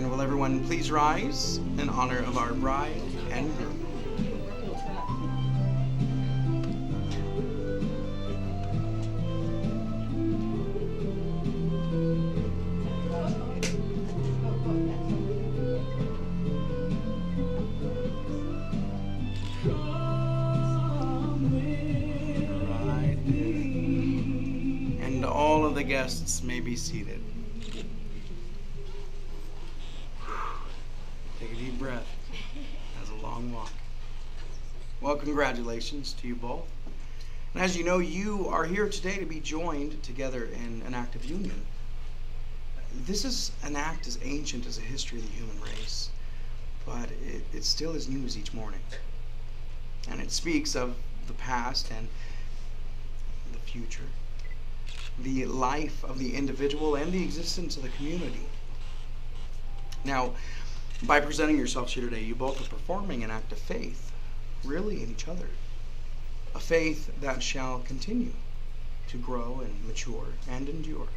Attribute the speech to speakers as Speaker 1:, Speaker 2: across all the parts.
Speaker 1: And will everyone please rise in honor of our bride and groom? Right there. And all of the guests may be seated. Take a deep breath. That's a long walk. Well, congratulations to you both. And as you know, you are here today to be joined together in an act of union. This is an act as ancient as the history of the human race, but it still as new as each morning. And it speaks of the past and the future, the life of the individual and the existence of the community. Now, by presenting yourselves here today, you both are performing an act of faith, really, in each other. A faith that shall continue to grow and mature and endure.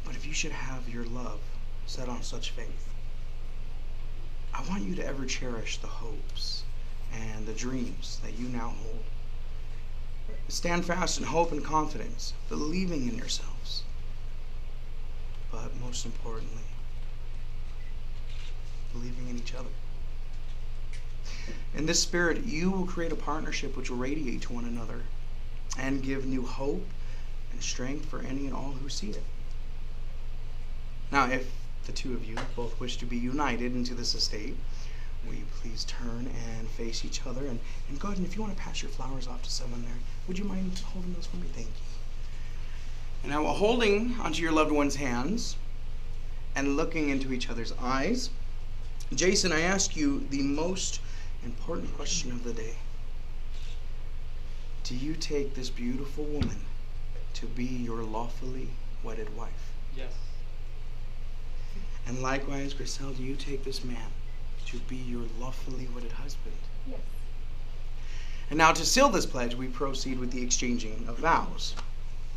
Speaker 1: But if you should have your love set on such faith, I want you to ever cherish the hopes and the dreams that you now hold. Stand fast in hope and confidence, believing in yourselves. But most importantly, believing in each other. In this spirit, you will create a partnership which will radiate to one another and give new hope and strength for any and all who see it. Now, if the two of you both wish to be united into this estate, will you please turn and face each other? And go ahead, and if you want to pass your flowers off to someone there, would you mind holding those for me? Thank you. And now, while holding onto your loved one's hands and looking into each other's eyes, Jason, I ask you the most important question of the day. Do you take this beautiful woman to be your lawfully wedded wife?
Speaker 2: Yes.
Speaker 1: And likewise, Grisel, do you take this man to be your lawfully wedded husband?
Speaker 3: Yes.
Speaker 1: And now to seal this pledge, we proceed with the exchanging of vows.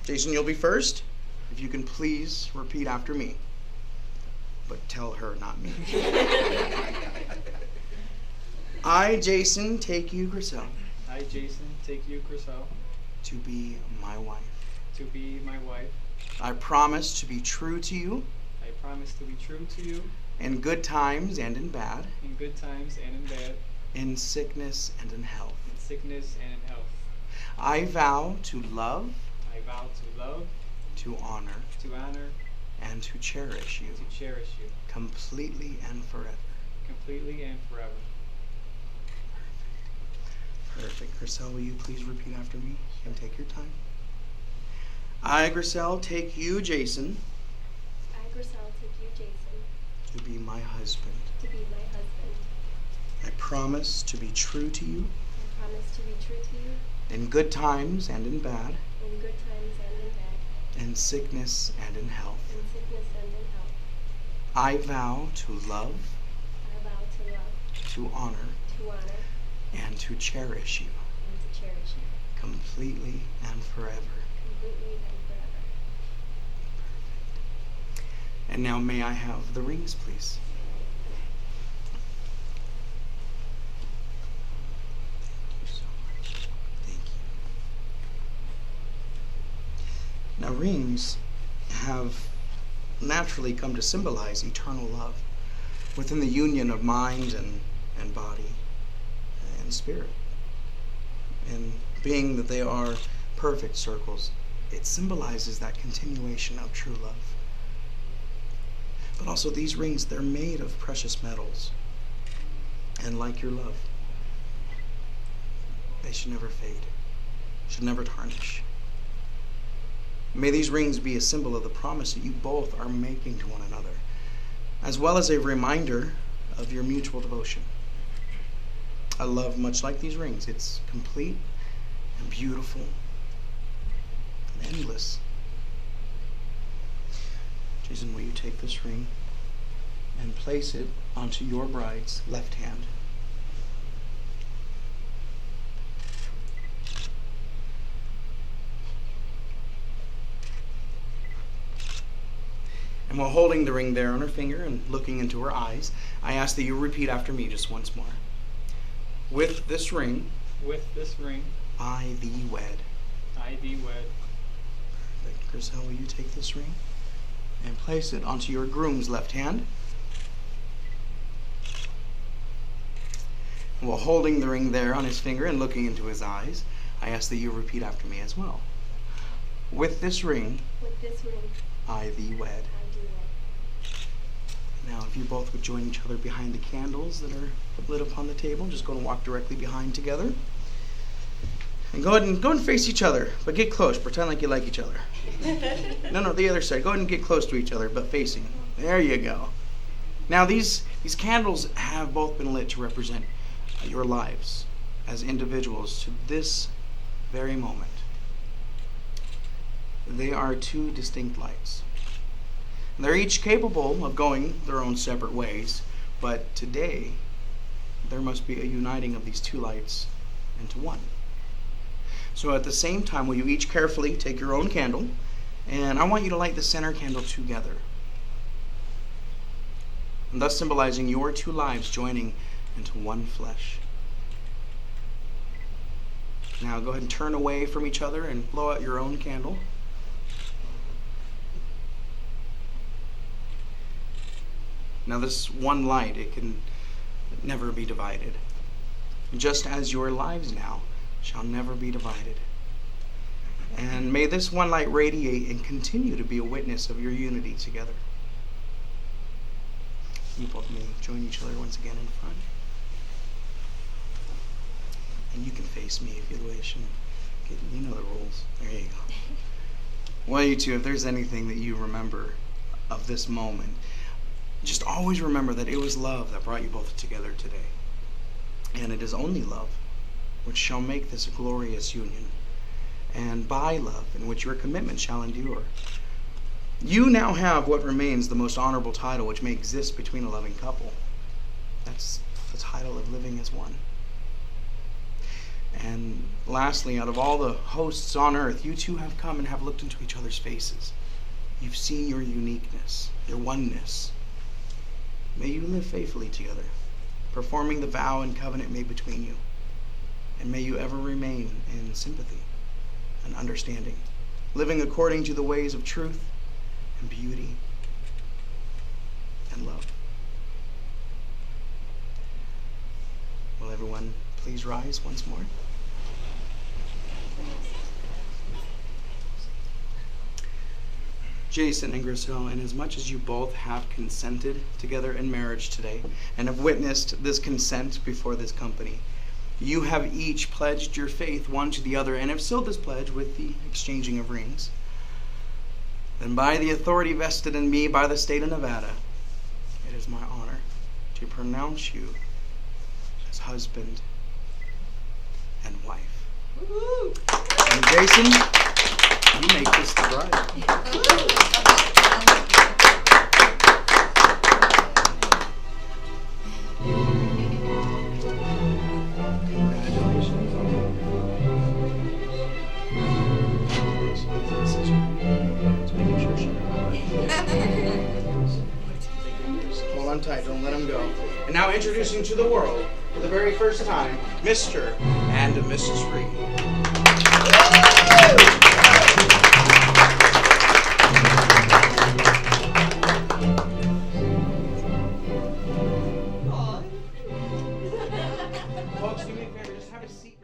Speaker 1: Jason, you'll be first. If you can please repeat after me. But tell her, not me. I, Jason, take you, Grisel.
Speaker 2: I, Jason, take you, Grisel,
Speaker 1: to be my wife.
Speaker 2: to be my wife.
Speaker 1: I promise to be true to you.
Speaker 2: I promise to be true to you
Speaker 1: in good times and in bad.
Speaker 2: in good times and in bad,
Speaker 1: In sickness and in health.
Speaker 2: in sickness and in health.
Speaker 1: I vow to love.
Speaker 2: I vow to love,
Speaker 1: To honor.
Speaker 2: to honor,
Speaker 1: And to cherish you.
Speaker 2: and to cherish you
Speaker 1: Completely and forever.
Speaker 2: completely and forever.
Speaker 1: Perfect. Grisel, will you please repeat after me and take your time? I, Grisel, take you, Jason,
Speaker 3: I, Grisel, take you, Jason,
Speaker 1: to be my husband.
Speaker 3: to be my husband.
Speaker 1: I promise to be true to you
Speaker 3: I promise to be true to you
Speaker 1: in good times and in bad,
Speaker 3: in good times and in bad,
Speaker 1: in sickness and in health.
Speaker 3: in sickness and in health.
Speaker 1: I vow to love,
Speaker 3: I vow to love,
Speaker 1: to honor, and to cherish you
Speaker 3: and to cherish you
Speaker 1: completely and forever.
Speaker 3: completely and forever.
Speaker 1: And now may I have the rings, please? Thank you so much. Thank you. Now, rings have naturally come to symbolize eternal love within the union of mind and body and spirit. And being that they are perfect circles, it symbolizes that continuation of true love. But also these rings, they're made of precious metals. And like your love, they should never fade, should never tarnish. May these rings be a symbol of the promise that you both are making to one another, as well as a reminder of your mutual devotion. A love much like these rings. It's complete and beautiful and endless. Jason, will you take this ring and place it onto your bride's left hand? And while holding the ring there on her finger and looking into her eyes, I ask that you repeat after me just once more. With this ring,
Speaker 2: I
Speaker 1: thee wed.
Speaker 2: I thee wed.
Speaker 1: Grisel, will you take this ring and place it onto your groom's left hand? And while holding the ring there on his finger and looking into his eyes, I ask that you repeat after me as well. With this ring, I thee wed.
Speaker 3: I do wed.
Speaker 1: Now, if you both would join each other behind the candles that are lit upon the table, just go and walk directly behind together. And go ahead and face each other, but get close. Pretend like you like each other. No, the other side. Go ahead and get close to each other, but facing. There you go. Now, these candles have both been lit to represent your lives as individuals to this very moment. They are two distinct lights. They're each capable of going their own separate ways, but today there must be a uniting of these two lights into one. So at the same time, will you each carefully take your own candle, and I want you to light the center candle together, and thus symbolizing your two lives joining into one flesh. Now go ahead and turn away from each other and blow out your own candle. Now this one light, it can never be divided, just as your lives now shall never be divided. And may this one light radiate and continue to be a witness of your unity together. You both may join each other once again in front. And you can face me if you wish, and you know the rules. There you go. Well, you two, if there's anything that you remember of this moment, just always remember that it was love that brought you both together today. And it is only love which shall make this a glorious union, and by love in which your commitment shall endure. You now have what remains the most honorable title which may exist between a loving couple. That's the title of living as one. And lastly, out of all the hosts on earth, you two have come and have looked into each other's faces. You've seen your uniqueness, your oneness. May you live faithfully together, performing the vow and covenant made between you. And may you ever remain in sympathy and understanding, living according to the ways of truth and beauty and love. Will everyone please rise once more? Jason and Grisel, inasmuch as you both have consented together in marriage today and have witnessed this consent before this company, you have each pledged your faith one to the other and have sealed this pledge with the exchanging of rings. Then by the authority vested in me by the state of Nevada, it is my honor to pronounce you as husband and wife. Woo-hoo. And Jason, you make this the bride. Hold on tight, don't let him go. And now introducing to the world, for the very first time, Mr. and Mrs. Reed. Folks, do me a favor, just have a seat.